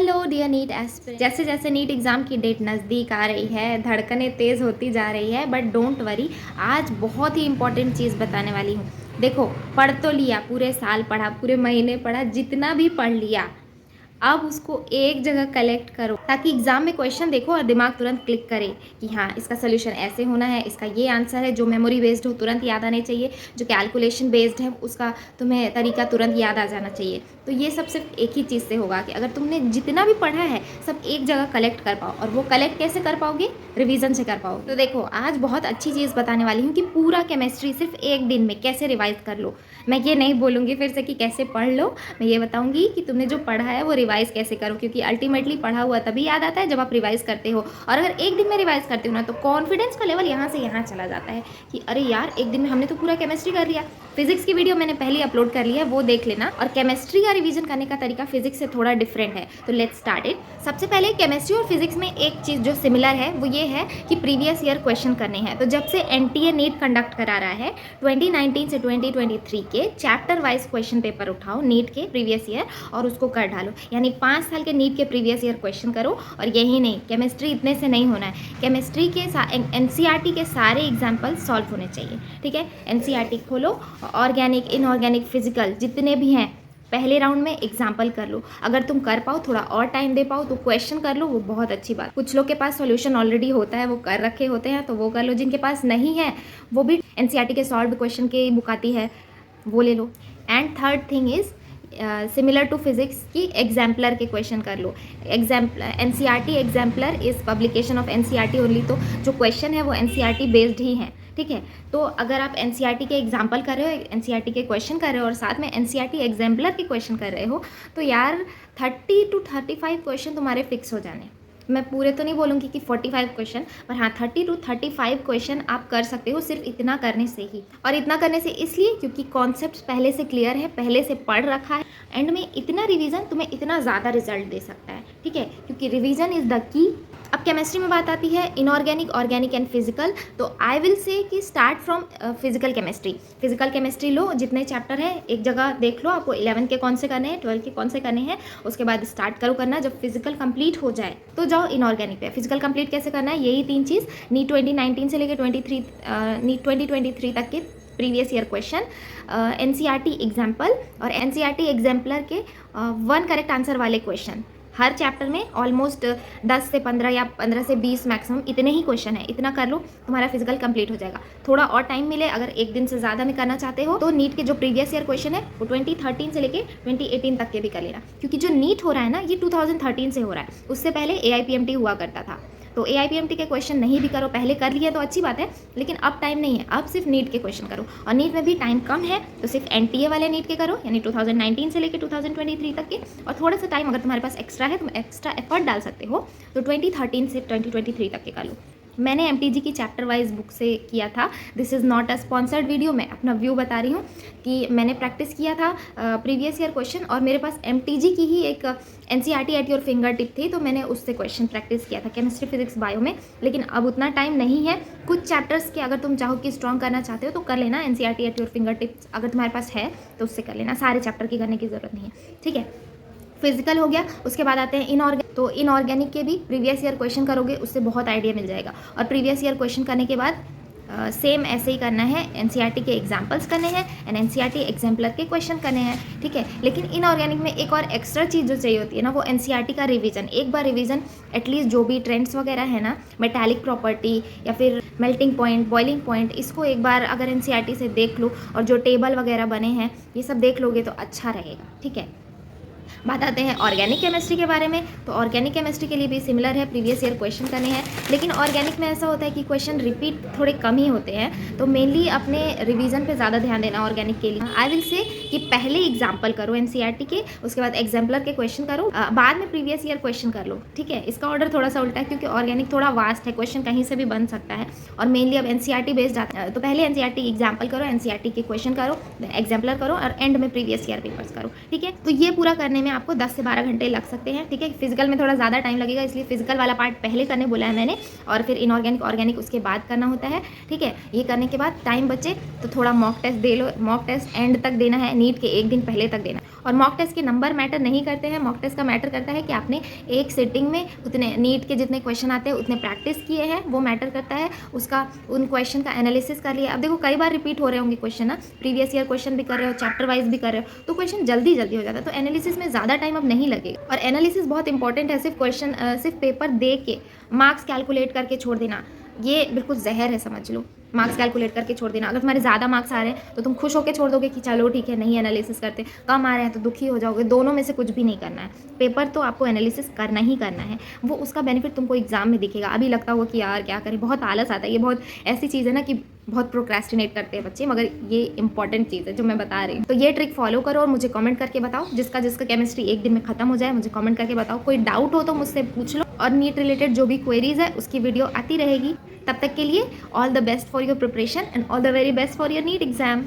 Hello dear NEET aspirant. जैसे जैसे NEET exam की डेट नज़दीक आ रही है, धड़कनें तेज़ होती जा रही है, बट डोंट वरी, आज बहुत ही इंपॉर्टेंट चीज़ बताने वाली हूँ। देखो, पढ़ तो लिया, पूरे साल पढ़ा, पूरे महीने पढ़ा, जितना भी पढ़ लिया, अब उसको एक जगह कलेक्ट करो ताकि एग्जाम में क्वेश्चन देखो और दिमाग तुरंत क्लिक करे कि हाँ, इसका सोल्यूशन ऐसे होना है, इसका ये आंसर है। जो मेमोरी बेस्ड हो तुरंत याद आने चाहिए, जो कैलकुलेशन बेस्ड है उसका तुम्हें तरीका तुरंत याद आ जाना चाहिए। तो ये सब सिर्फ एक ही चीज़ से होगा कि अगर तुमने जितना भी पढ़ा है सब एक जगह कलेक्ट कर पाओ। और वो कलेक्ट कैसे कर पाओगे? रिवीजन से कर पाओ। तो देखो, आज बहुत अच्छी चीज़ बताने वाली हूँ कि पूरा केमिस्ट्री सिर्फ एक दिन में कैसे रिवाइज कर लो। मैं ये नहीं बोलूँगी फिर से कि कैसे पढ़ लो, मैं ये बताऊँगी कि तुमने जो पढ़ा है वो रिवाइज कैसे करो, क्योंकि अल्टीमेटली पढ़ा हुआ तभी याद आता है जब आप रिवाइज करते हो। और अगर एक दिन में रिवाइज करते हो ना, तो कॉन्फिडेंस का लेवल यहाँ से यहाँ चला जाता है कि अरे यार, एक दिन में हमने तो पूरा केमिस्ट्री कर लिया। फिजिक्स की वीडियो मैंने पहले अपलोड कर लिया है, वो देख लेना। और केमिस्ट्री का रिवीजन करने का तरीका फिजिक्स से थोड़ा डिफरेंट है। तो लेट्स स्टार्ट इट। सबसे पहले केमिस्ट्री और फिजिक्स में एक चीज़ जो सिमिलर है वो ये है कि प्रीवियस ईयर क्वेश्चन करने हैं। तो जब से एनटीए नीट कंडक्ट करा रहा है, 2019 से 2023 के चैप्टर वाइज क्वेश्चन पेपर उठाओ नीट के प्रीवियस ईयर और उसको कर डालो। यानी 5 साल के नीट के प्रीवियस ईयर क्वेश्चन करो। और यही नहीं, केमिस्ट्री इतने से नहीं होना है, केमिस्ट्री के एनसीईआरटी के सारे एग्जाम्पल सॉल्व होने चाहिए। ठीक है, एनसीईआरटी खोलो, ऑर्गेनिक, इनऑर्गेनिक, फिजिकल जितने भी हैं पहले राउंड में एग्जाम्पल कर लो। अगर तुम कर पाओ, थोड़ा और टाइम दे पाओ तो क्वेश्चन कर लो, वो बहुत अच्छी बात। कुछ लोग के पास सॉल्यूशन ऑलरेडी होता है, वो कर रखे होते हैं, तो वो कर लो। जिनके पास नहीं है वो भी एनसीईआरटी के सॉल्व क्वेश्चन की बुक आती है, वो ले लो। And third thing is similar to physics की एग्जाम्पलर के क्वेश्चन कर लो। NCERT exemplar is publication of NCERT only. तो जो क्वेश्चन है वो एनसीईआरटी बेस्ड ही हैं। ठीक है, तो अगर आप एनसीईआरटी के एग्जाम्पल कर रहे हो, एनसीईआरटी के क्वेश्चन कर रहे हो और साथ में एनसीईआरटी एग्जाम्पलर के क्वेश्चन कर रहे हो, तो यार 30 to 35 क्वेश्चन तुम्हारे फिक्स हो जाने। मैं पूरे तो नहीं बोलूँगी कि 45 क्वेश्चन, पर हाँ 30 to 35 क्वेश्चन आप कर सकते हो सिर्फ इतना करने से ही। और इतना करने से इसलिए क्योंकि कॉन्सेप्ट पहले से क्लियर है, पहले से पढ़ रखा है। एंड में इतना रिवीजन तुम्हें इतना ज़्यादा रिजल्ट दे सकता है। ठीक है, क्योंकि रिवीजन इज़ द की। अब केमिस्ट्री में बात आती है इनऑर्गेनिक, ऑर्गेनिक एंड फिजिकल। तो आई विल से कि start from physical chemistry. Physical chemistry लो, जितने चैप्टर हैं एक जगह देख लो, आपको 11 के कौन से करने हैं, 12 के कौन से करने हैं, उसके बाद स्टार्ट करो करना। जब फिजिकल कंप्लीट हो जाए तो जाओ इनऑर्गेनिक पे। फिजिकल कंप्लीट कैसे करना है, यही 3 चीज़। नीट 2019 से लेकर नीट 2023 तक के previous year question, NCERT example और एनसीईआरटी एग्जाम्पलर के 1 करेक्ट आंसर वाले क्वेश्चन। हर चैप्टर में ऑलमोस्ट 10 से 15 या 15 से 20 मैक्सिमम इतने ही क्वेश्चन है। इतना कर लो, तुम्हारा फिजिकल कंप्लीट हो जाएगा। थोड़ा और टाइम मिले, अगर एक दिन से ज़्यादा में करना चाहते हो, तो नीट के जो प्रीवियस ईयर क्वेश्चन है वो 2013 से लेके 2018 तक के भी कर लेना। क्योंकि जो नीट हो रहा है ना, ये 2013 से हो रहा है। उससे पहले AIPMT हुआ करता था। तो AIPMT के क्वेश्चन नहीं भी करो, पहले कर लिए तो अच्छी बात है, लेकिन अब टाइम नहीं है, अब सिर्फ नीट के क्वेश्चन करो। और नीट में भी टाइम कम है, तो सिर्फ NTA वाले नीट के करो, यानी 2019 से लेकर 2023 तक के। और थोड़ा सा टाइम अगर तुम्हारे पास एक्स्ट्रा है, तुम एक्स्ट्रा एफर्ट डाल सकते हो, तो 2013 से 2023 तक के कर लो। मैंने MTG की चैप्टर वाइज बुक से किया था। This is not a sponsored video, मैं अपना व्यू बता रही हूँ कि मैंने प्रैक्टिस किया था प्रीवियस ईयर क्वेश्चन। और मेरे पास MTG की ही एक NCERT at your finger tip थी, तो मैंने उससे क्वेश्चन प्रैक्टिस किया था केमिस्ट्री, फिजिक्स, बायो में। लेकिन अब उतना टाइम नहीं है। कुछ चैप्टर्स के अगर तुम चाहो कि स्ट्रॉन्ग करना चाहते हो तो कर लेना। NCERT at your finger tips अगर तुम्हारे पास है तो उससे कर लेना, सारे चैप्टर की करने की ज़रूरत नहीं है। ठीक है, फिजिकल हो गया। उसके बाद आते हैं इनऑर्गेनिक। तो इनऑर्गेनिक के भी प्रीवियस ईयर क्वेश्चन करोगे, उससे बहुत आइडिया मिल जाएगा। और प्रीवियस ईयर क्वेश्चन करने के बाद सेम ऐसे ही करना है, एनसीईआरटी के एग्जाम्पल्स करने हैं एंड एनसीईआरटी एग्जाम्पलर के क्वेश्चन करने हैं। ठीक है, लेकिन इनऑर्गेनिक में एक और एक्स्ट्रा चीज़ जो चाहिए होती है ना, वो एनसीईआरटी का रिवीजन। एक बार रिवीजन एटलीस्ट जो भी ट्रेंड्स वगैरह है ना, मेटालिक प्रॉपर्टी या फिर मेल्टिंग पॉइंट, बॉइलिंग पॉइंट, इसको एक बार अगर एनसीईआरटी से देख लो और जो टेबल वगैरह बने हैं ये सब देख लोगे तो अच्छा रहेगा। ठीक है, बात आते हैं ऑर्गेनिक केमिस्ट्री के बारे में। तो ऑर्गेनिक केमिस्ट्री के लिए भी सिमिलर है, प्रीवियस ईयर क्वेश्चन करने हैं। लेकिन ऑर्गेनिक में ऐसा होता है कि क्वेश्चन रिपीट थोड़े कम ही होते हैं, तो मेनली अपने रिवीजन पे ज़्यादा ध्यान देना ऑर्गेनिक के लिए। आई विल से कि पहले एग्जाम्पल करो एनसीईआरटी के, उसके बाद एग्जाम्पलर के क्वेश्चन करो, बाद में प्रीवियस ईयर क्वेश्चन कर लो। ठीक है, इसका ऑर्डर थोड़ा सा उल्टा है क्योंकि ऑर्गेनिक थोड़ा वास्ट है, क्वेश्चन कहीं से भी बन सकता है और मेनली अब एनसीईआरटी बेस्ड आता है। तो पहले एनसीईआरटी एग्जाम्पल करो, एनसीईआरटी के क्वेश्चन करो, एग्जाम्पलर करो और एंड में प्रीवियस ईयर पेपर्स करो। ठीक है, तो ये पूरा करने करने में आपको 10 से 12 घंटे लग सकते हैं, ठीक है। फिजिकल में थोड़ा ज़्यादा टाइम लगेगा, इसलिए फिजिकल वाला पार्ट पहले करने बोला है मैंने, और फिर इनऑर्गेनिक ऑर्गेनिक उसके बाद करना होता है, ठीक है। ये करने के बाद टाइम बचे तो थोड़ा मॉक टेस्ट दे लो। मॉक टेस्ट एंड तक देना है, नीट के एक दिन पहले तक देना। और मॉक टेस्ट के नंबर मैटर नहीं करते हैं, मॉक टेस्ट का मैटर करता है कि आपने एक सिटिंग में उतने नीट के जितने क्वेश्चन आते हैं उतने प्रैक्टिस किए हैं, वो मैटर करता है। उसका उन क्वेश्चन का एनालिसिस कर लिया। अब देखो कई बार रिपीट हो रहे होंगे क्वेश्चन ना, प्रीवियस ईयर क्वेश्चन भी कर रहे हो, चैप्टर वाइज भी कर रहे हो, तो क्वेश्चन जल्दी हो जाता है, तो एनालिसिस में ज़्यादा टाइम अब नहीं लगेगा। और एनालिसिस बहुत इंपॉर्टेंट है, सिर्फ क्वेश्चन सिर्फ पेपर दे के मार्क्स कैलकुलेट करके छोड़ देना, ये बिल्कुल जहर है, समझ लो। मार्क्स कैलकुलेट करके छोड़ देना। अगर तुम्हारे ज़्यादा मार्क्स आ रहे हैं तो तुम खुश होकर छोड़ दोगे कि चलो ठीक है नहीं एनालिसिस करते, कम आ रहे हैं तो दुखी हो जाओगे। दोनों में से कुछ भी नहीं करना है। पेपर तो आपको एनालिसिस करना ही करना है, वो उसका बेनिफिट तुमको एग्जाम में दिखेगा। अभी लगता होगा कि यार क्या करें, बहुत आलस आता है। ये बहुत ऐसी चीज़ है ना कि बहुत प्रोक्रेस्टिनेट करते हैं बच्चे, मगर ये इंपॉर्टेंट चीज़ है जो मैं बता रही हूँ। तो ये ट्रिक फॉलो करो और मुझे कमेंट करके बताओ। जिसका केमिस्ट्री एक दिन में खत्म हो जाए मुझे कमेंट करके बताओ। कोई डाउट हो तो मुझसे पूछ लो, और नीट रिलेटेड जो भी क्वेरीज है उसकी वीडियो आती रहेगी। तब तक के लिए all the best for your preparation and all the very best for your NEET exam.